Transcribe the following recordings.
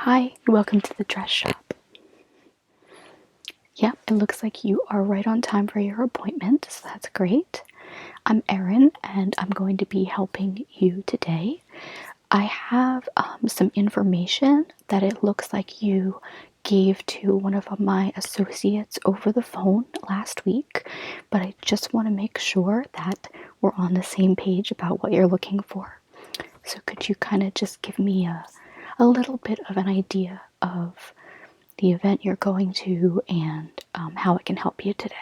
Hi, welcome to the dress shop. Yep, it looks like you are right on time for your appointment, so that's great. I'm Erin, and I'm going to be helping you today. I have some information that it looks like you gave to one of my associates over the phone last week, but I just want to make sure that we're on the same page about what you're looking for. So could you kind of just give me a little bit of an idea of the event you're going to and how it can help you today?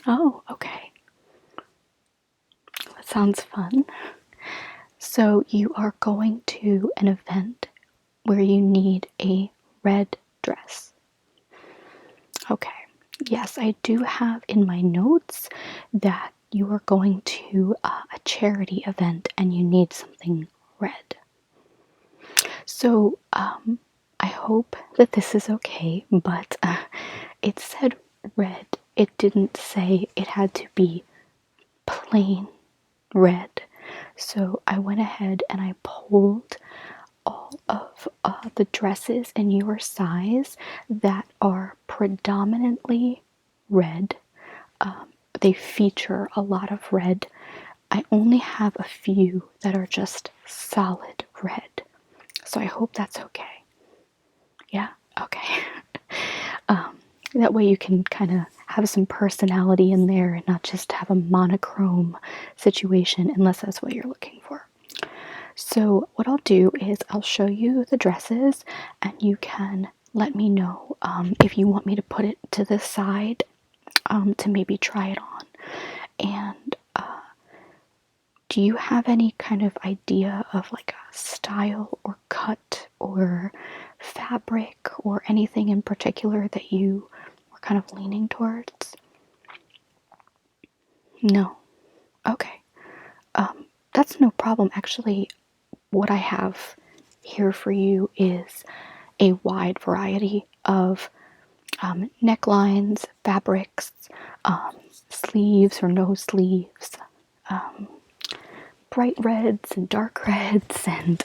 Oh, okay. That sounds fun. So you are going to an event where you need a red dress. Okay. Yes, I do have in my notes that you are going to a charity event and you need something red. So I hope that this is okay, but it said red. It didn't say it had to be plain red. So I went ahead and I pulled all of the dresses in your size that are predominantly red. They feature a lot of red. I only have a few that are just solid red. So I hope that's okay. Yeah? Okay. That way you can kind of have some personality in there and not just have a monochrome situation unless that's what you're looking for. So what I'll do is I'll show you the dresses and you can let me know if you want me to put it to the side to maybe try it on. And do you have any kind of idea of like a style or cut or fabric or anything in particular that you were kind of leaning towards? No. Okay. That's no problem. Actually, what I have here for you is a wide variety of necklines, fabrics, sleeves or no sleeves, bright reds and dark reds, and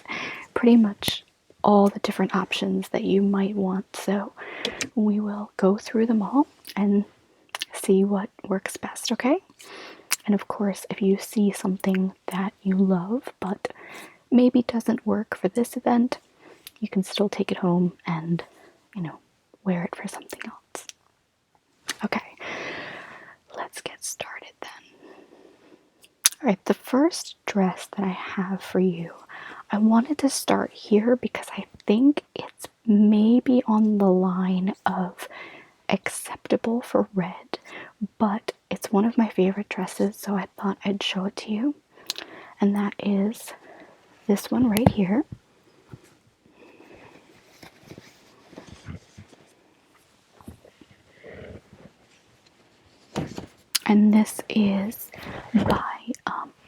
pretty much all the different options that you might want. So we will go through them all and see what works best, okay? And of course, if you see something that you love but maybe doesn't work for this event, you can still take it home and, wear it for something else. Okay, let's get started then. All right, the first dress that I have for you, I wanted to start here because I think it's maybe on the line of acceptable for red, but it's one of my favorite dresses, so I thought I'd show it to you. And that is this one right here. And this is by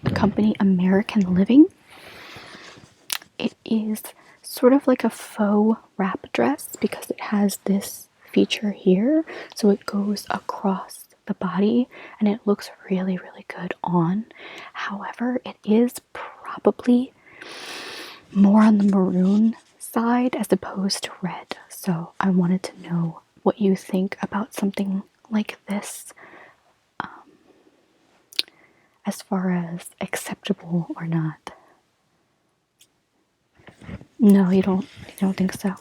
the company American Living. It is sort of like a faux wrap dress because it has this feature here, so it goes across the body and it looks really, really good on. However, it is probably more on the maroon side as opposed to red, so I wanted to know what you think about something like this, as far as acceptable or not. No, you don't think so?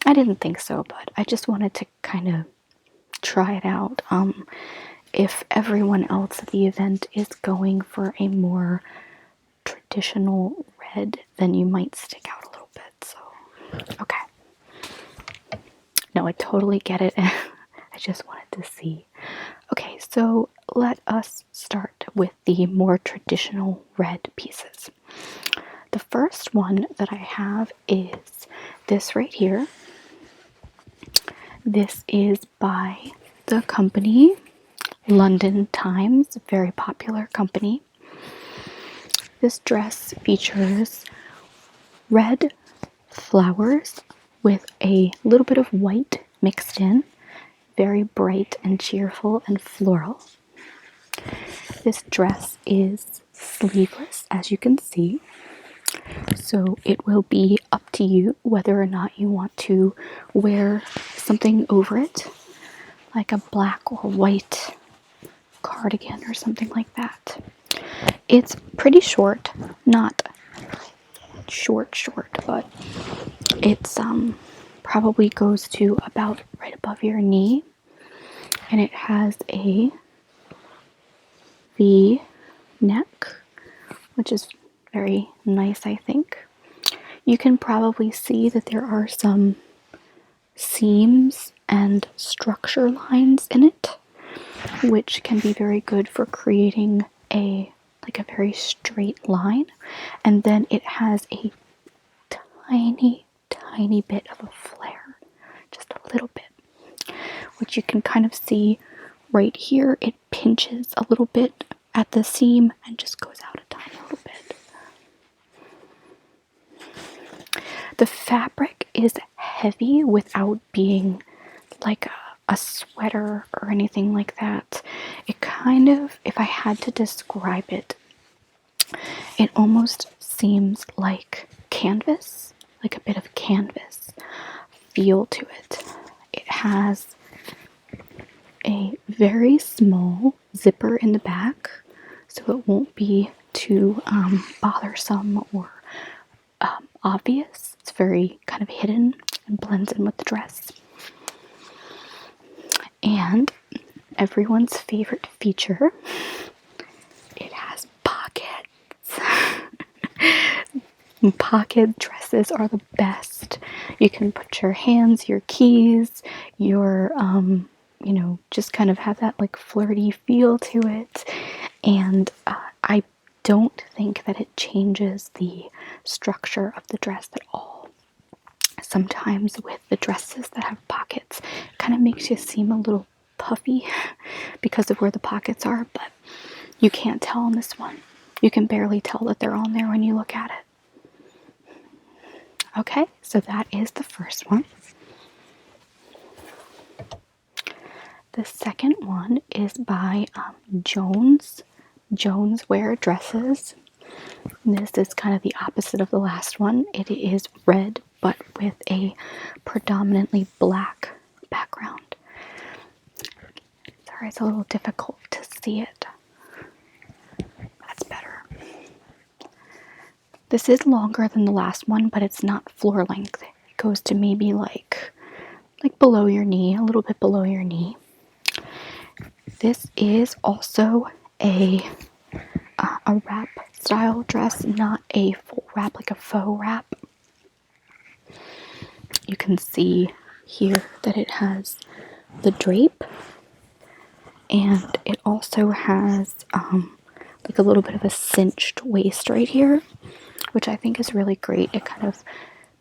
I didn't think so, but I just wanted to kind of try it out. If everyone else at the event is going for a more traditional red, then you might stick out a little bit. So, okay. No, I totally get it. I just wanted to see. Okay, so let us start with the more traditional red pieces. The first one that I have is this right here. This is by the company London Times, very popular company. This dress features red flowers with a little bit of white mixed in, very bright and cheerful and floral. This dress is sleeveless, as you can see. So it will be up to you whether or not you want to wear something over it, like a black or white cardigan or something like that. It's pretty short, not short, but it's probably goes to about right above your knee, and it has a V neck, which is very nice, I think. You can probably see that there are some seams and structure lines in it, which can be very good for creating a very straight line. And then it has a tiny bit of a flare, just a little bit, which you can kind of see right here. It pinches a little bit at the seam and just goes out a tiny little bit. The fabric is heavy without being like a sweater or anything like that. It kind of, if I had to describe it, it almost seems like canvas, like a bit of canvas feel to it. It has a very small zipper in the back, so it won't be too bothersome or obvious. It's very kind of hidden and blends in with the dress. And everyone's favorite feature, it has pockets. Pocket dresses are the best. You can put your hands, your keys, your just kind of have that like flirty feel to it. And I don't think that it changes the structure of the dress at all. Sometimes with the dresses that have pockets, it kind of makes you seem a little puffy because of where the pockets are, but you can't tell on this one. You can barely tell that they're on there when you look at it. Okay, so that is the first one. The second one is by Jones Wear Dresses. This is kind of the opposite of the last one. It is red, but with a predominantly black background. Sorry, it's a little difficult to see it. That's better. This is longer than the last one, but it's not floor length. It goes to maybe like below your knee, a little bit below your knee. This is also a wrap style dress, not a full wrap, like a faux wrap. You can see here that it has the drape, and it also has like a little bit of a cinched waist right here, which I think is really great. It kind of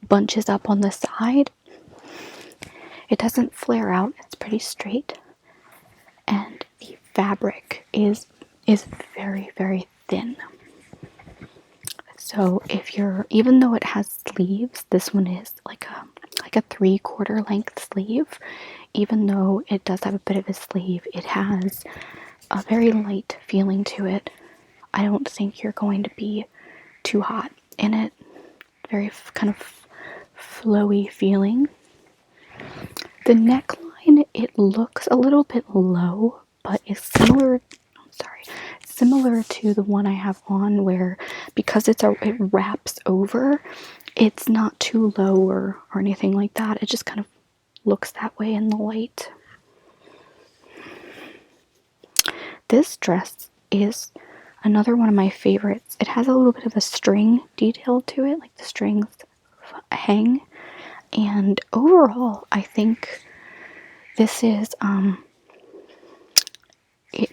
bunches up on the side. It doesn't flare out, it's pretty straight, and the fabric is very, very thin. So if you're, even though it has sleeves, this one is like a 3/4 length sleeve. Even though it does have a bit of a sleeve, it has a very light feeling to it. I don't think you're going to be too hot in it. Very kind of flowy feeling. The neckline, it looks a little bit low, but it's similar to the one I have on, where because it wraps over, it's not too low or anything like that. It just kind of looks that way in the light. This dress is another one of my favorites. It has a little bit of a string detail to it, like the strings hang. And overall, I think this is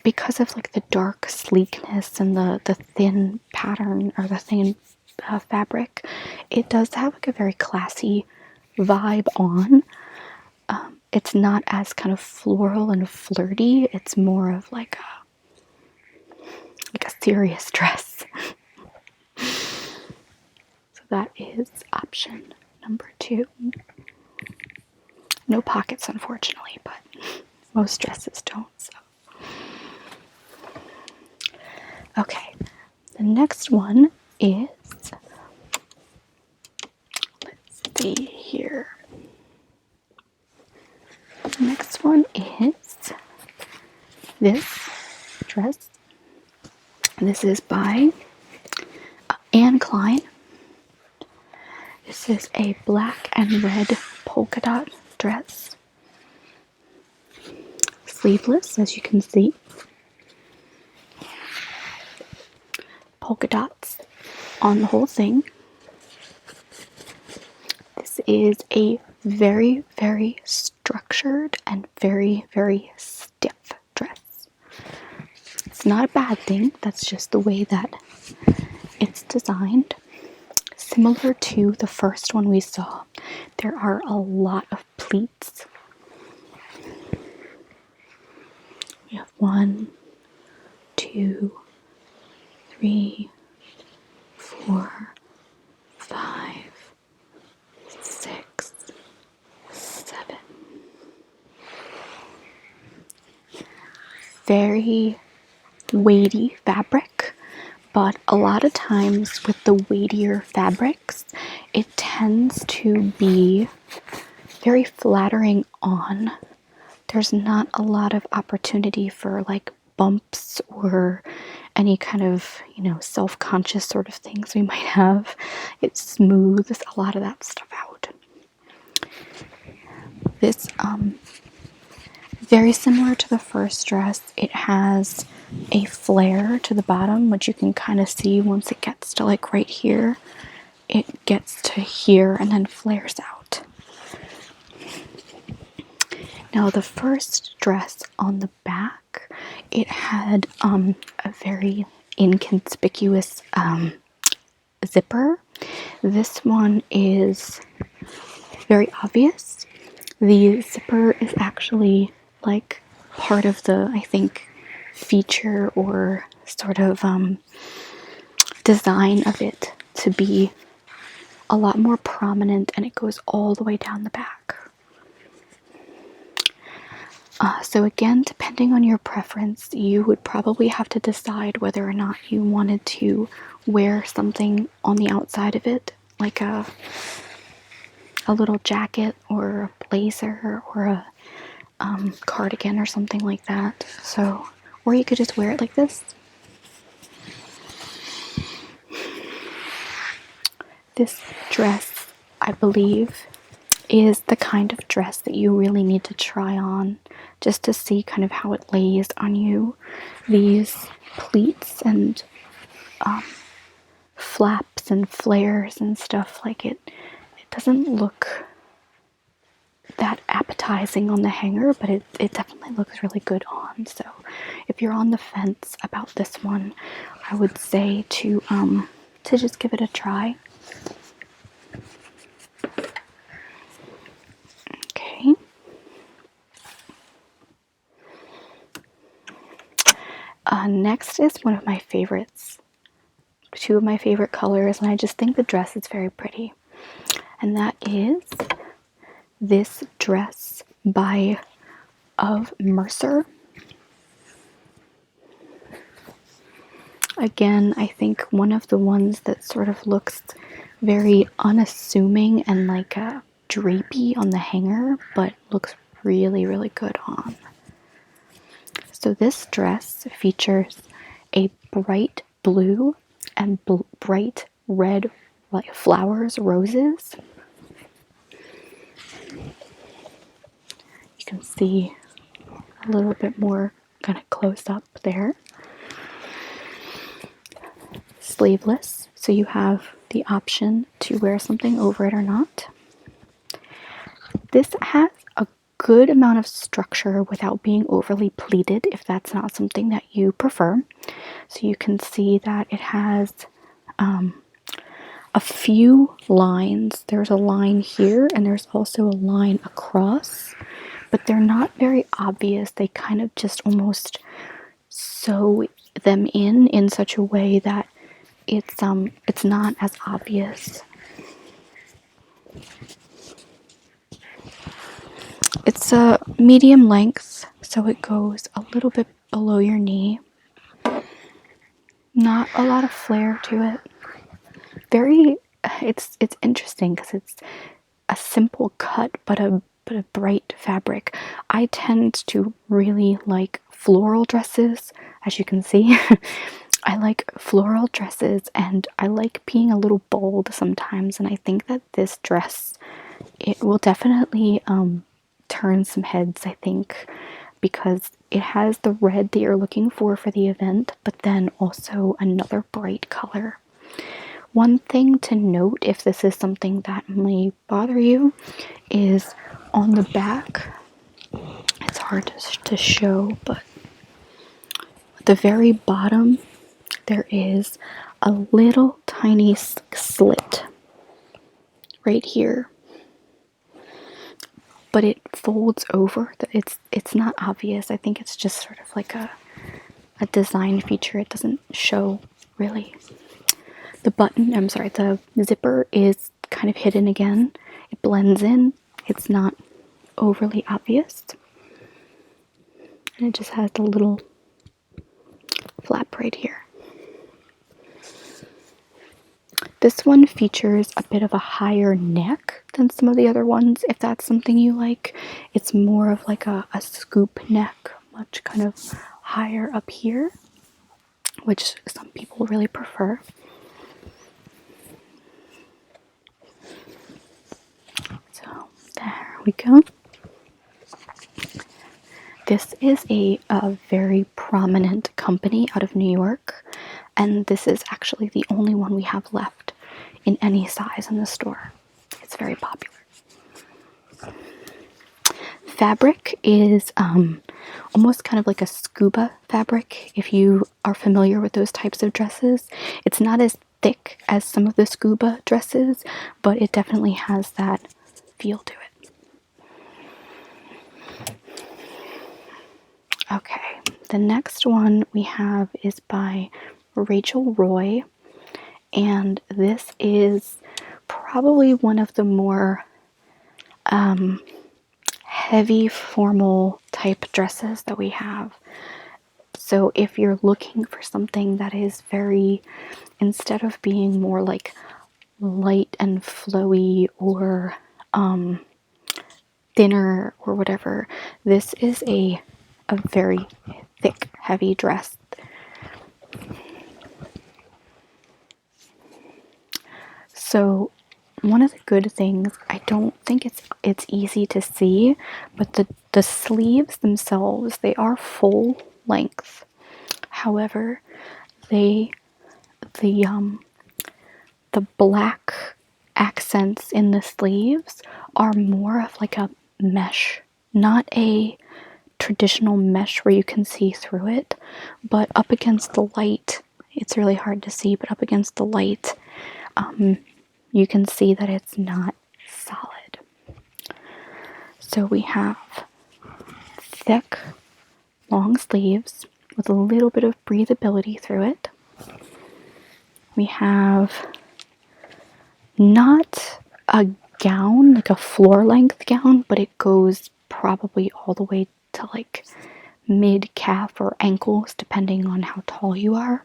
because of like the dark sleekness and the thin pattern, or the thin fabric, it does have like a very classy vibe on. It's not as kind of floral and flirty. It's more of like a serious dress. So that is option number 2. No pockets, unfortunately, but most dresses don't. So. Okay, the next one is see here. The next one is this dress. This is by Anne Klein. This is a black and red polka dot dress. Sleeveless, as you can see. Polka dots on the whole thing. This is a very, very structured and very, very stiff dress. It's not a bad thing, that's just the way that it's designed. Similar to the first one we saw, there are a lot of pleats. We have 1, 2, 3, 4, 5, 6, 7. Very weighty fabric, but a lot of times with the weightier fabrics, it tends to be very flattering on. There's not a lot of opportunity for like bumps or any kind of, self-conscious sort of things we might have. It smooths a lot of that stuff out. This, very similar to the first dress, it has a flare to the bottom, which you can kind of see once it gets to like right here. It gets to here and then flares out. Now the first dress on the back, it had a very inconspicuous zipper. This one is very obvious. The zipper is actually like part of the, I think, feature or sort of design of it to be a lot more prominent, and it goes all the way down the back. So again, depending on your preference, you would probably have to decide whether or not you wanted to wear something on the outside of it, like a little jacket or a blazer or a cardigan or something like that. So, or you could just wear it like this. This dress, I believe, is the kind of dress that you really need to try on just to see kind of how it lays on you. These pleats and flaps and flares and stuff, like it doesn't look that appetizing on the hanger, but it definitely looks really good on. So if you're on the fence about this one, I would say to just give it a try. Okay. Next is one of my favorites. Two of my favorite colors, and I just think the dress is very pretty. And that is this dress of Mercer. Again, I think one of the ones that sort of looks very unassuming and like drapey on the hanger, but looks really, really good on. So this dress features a bright blue and bright red, like flowers, roses. You can see a little bit more kind of close up there. Sleeveless, so you have the option to wear something over it or not. This has a good amount of structure without being overly pleated, if that's not something that you prefer. So you can see that it has a few lines. There's a line here, and there's also a line across, but they're not very obvious. They kind of just almost sew them in such a way that it's not as obvious. It's a medium length, so it goes a little bit below your knee. Not a lot of flare to it. It's interesting because a simple cut but a bright fabric. I tend to really like floral dresses, as you can see. I like floral dresses, and I like being a little bold sometimes, and I think that this dress, it will definitely turn some heads, I think, because it has the red that you're looking for the event, but then also another bright color. One thing to note, if this is something that may bother you, is on the back, it's hard to show, but at the very bottom, there is a little tiny slit right here, but it folds over. It's not obvious. I think it's just sort of like a design feature. It doesn't show really. The zipper is kind of hidden again. It blends in. It's not overly obvious. And it just has the little flap right here. This one features a bit of a higher neck than some of the other ones, if that's something you like. It's more of like a scoop neck, much kind of higher up here, which some people really prefer. So there we go. This is a very prominent company out of New York, and this is actually the only one we have left in any size in the store. It's very popular. Fabric is almost kind of like a scuba fabric, if you are familiar with those types of dresses. It's not as thick as some of the scuba dresses, but it definitely has that feel to it. Okay, the next one we have is by Rachel Roy, and this is probably one of the more heavy formal type dresses that we have. So if you're looking for something that is very, instead of being more like light and flowy or thinner or whatever, this is a very thick, heavy dress. So one of the good things, I don't think it's easy to see, but the sleeves themselves, they are full length. However, the black accents in the sleeves are more of like a mesh, not a traditional mesh where you can see through it, but up against the light, it's really hard to see, but up against the light, you can see that it's not solid. So we have thick, long sleeves with a little bit of breathability through it. We have not a gown, like a floor length gown, but it goes probably all the way to like mid calf or ankles, depending on how tall you are.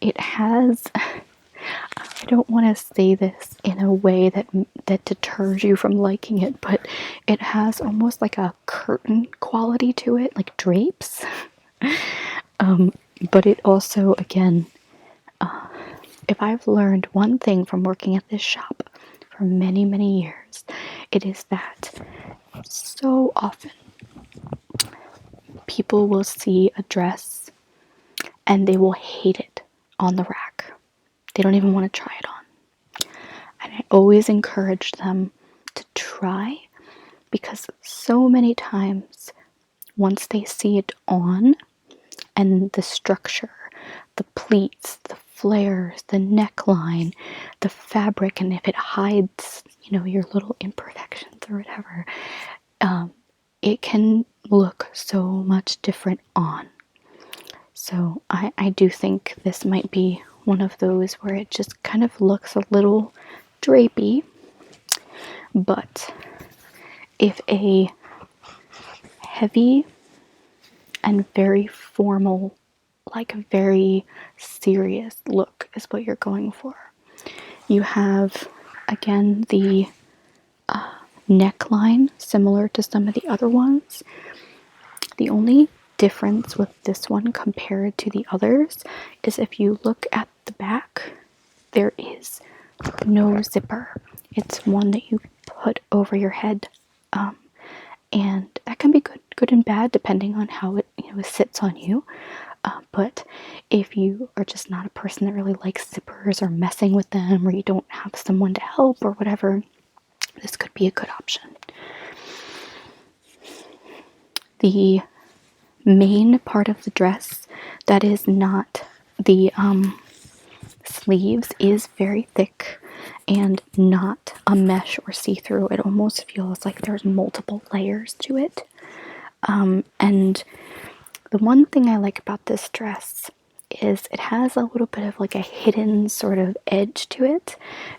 It has, I don't want to say this in a way that deters you from liking it, but it has almost like a curtain quality to it, like drapes. But it also, again, if I've learned one thing from working at this shop for many, many years, it is that so often people will see a dress and they will hate it on the rack. They don't even want to try it on. And I always encourage them to try, because so many times once they see it on and the structure, the pleats, the flares, the neckline, the fabric, and if it hides, your little imperfections or whatever, it can look so much different on. So I do think this might be one of those where it just kind of looks a little drapey, but if a heavy and very formal, like a very serious look is what you're going for, You have, again, the neckline, similar to some of the other ones. The only difference with this one compared to the others is if you look at the back, there is no zipper. It's one that you put over your head, and that can be good and bad depending on how it sits on you. But if you are just not a person that really likes zippers or messing with them, or you don't have someone to help or whatever, this could be a good option. The main part of the dress that is not the sleeves is very thick and not a mesh or see-through. It almost feels like there's multiple layers to it. And the one thing I like about this dress is it has a little bit of like a hidden sort of edge to it,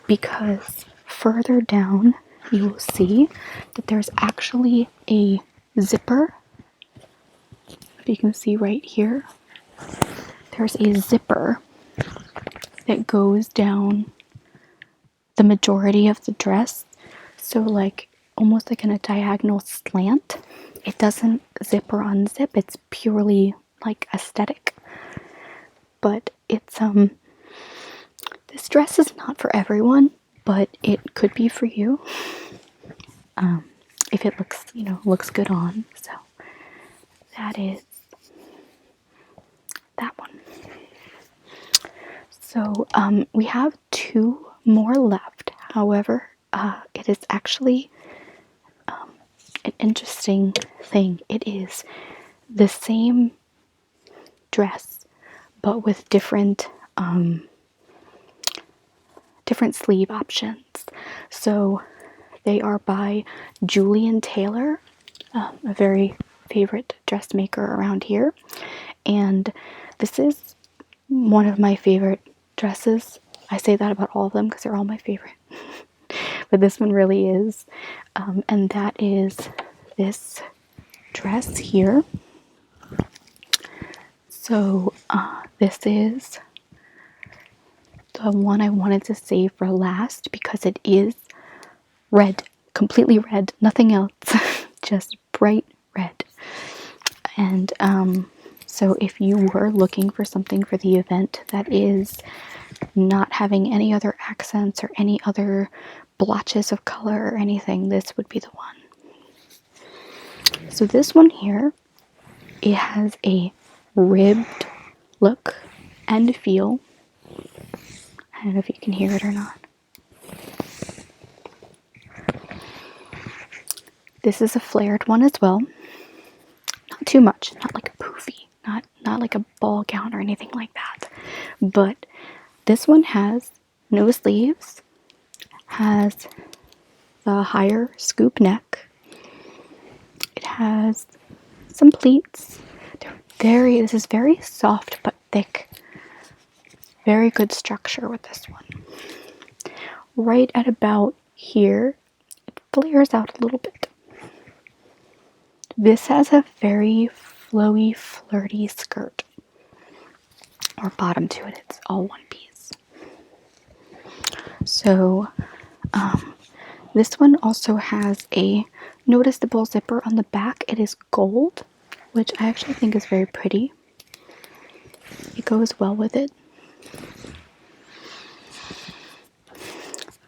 because further down you will see that there's actually a zipper. You can see right here, there's a zipper that goes down the majority of the dress. So like almost like in a diagonal slant. It doesn't zip or unzip. It's purely like aesthetic. But it's this dress is not for everyone, but it could be for you. If it looks good on. So that is that one. So we have 2 more left. However, it is actually an interesting thing. It is the same dress, but with different sleeve options. So they are by Julian Taylor, a very favorite dressmaker around here. And this is one of my favorite dresses. I say that about all of them because they're all my favorite. But this one really is. And that is this dress here. So this is the one I wanted to save for last because it is red, completely red, nothing else, just bright red. And so if you were looking for something for the event that is not having any other accents or any other blotches of color or anything, this would be the one. So this one here, it has a ribbed look and feel. I don't know if you can hear it or not. This is a flared one as well. Not too much, not like a poofy, not like a ball gown or anything like that. But this one has no sleeves, has the higher scoop neck. It has some pleats. This is very soft but thick. Very good structure with this one. Right at about here, it flares out a little bit. This has a very flowy, flirty skirt or bottom to it. It's all one piece. So this one also has a noticeable zipper on the back. It is gold, which I actually think is very pretty. It goes well with it.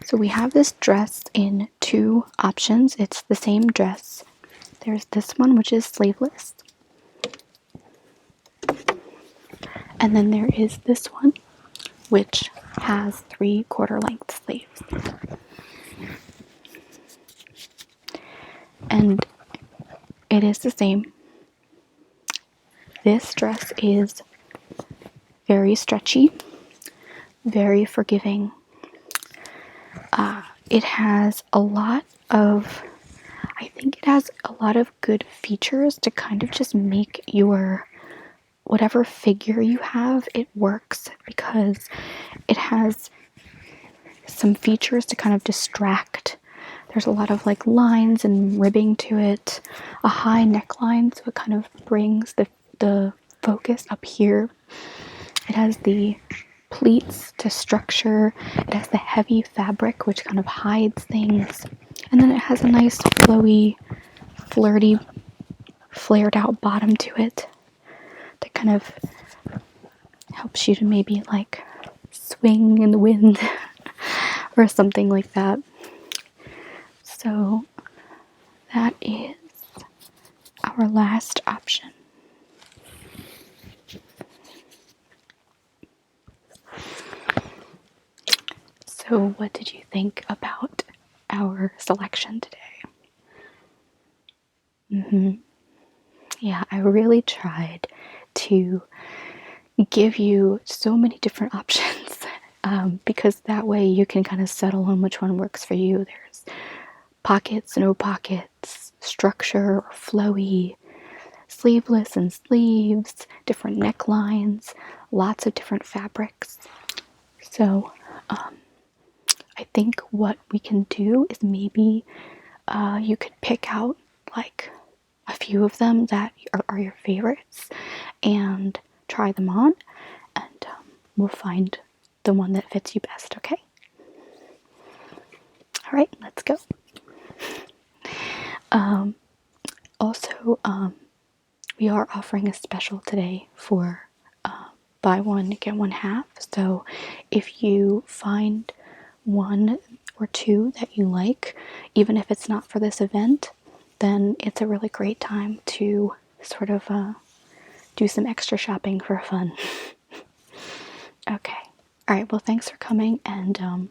So we have this dress in 2 options. It's the same dress. There's this one, which is sleeveless. And then there is this one, which has 3/4 length sleeves. And it is the same. This dress is very stretchy, very forgiving. It has a lot of good features to kind of just make your whatever figure you have, it works, because it has some features to kind of distract. There's a lot of like lines and ribbing to it, a high neckline, so it kind of brings the focus up here. It has the pleats to structure. It has the heavy fabric, which kind of hides things. And then it has a nice flowy, flirty, flared out bottom to it that kind of helps you to maybe like swing in the wind or something like that. So that is our last option. So what did you think about our selection today? Yeah, I really tried to give you so many different options because that way you can kind of settle on which one works for you. There's pockets, no pockets, structure or flowy, sleeveless and sleeves, different necklines, lots of different fabrics. So I think what we can do is maybe you could pick out like a few of them that are your favorites and try them on, and we'll find the one that fits you best, okay? All right, let's go. Also, we are offering a special today for buy one, get one half. So if you find one or two that you like, even if it's not for this event, then it's a really great time to sort of do some extra shopping for fun. Okay. All right. Well, thanks for coming, and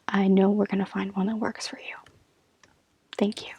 I know we're going to find one that works for you. Thank you.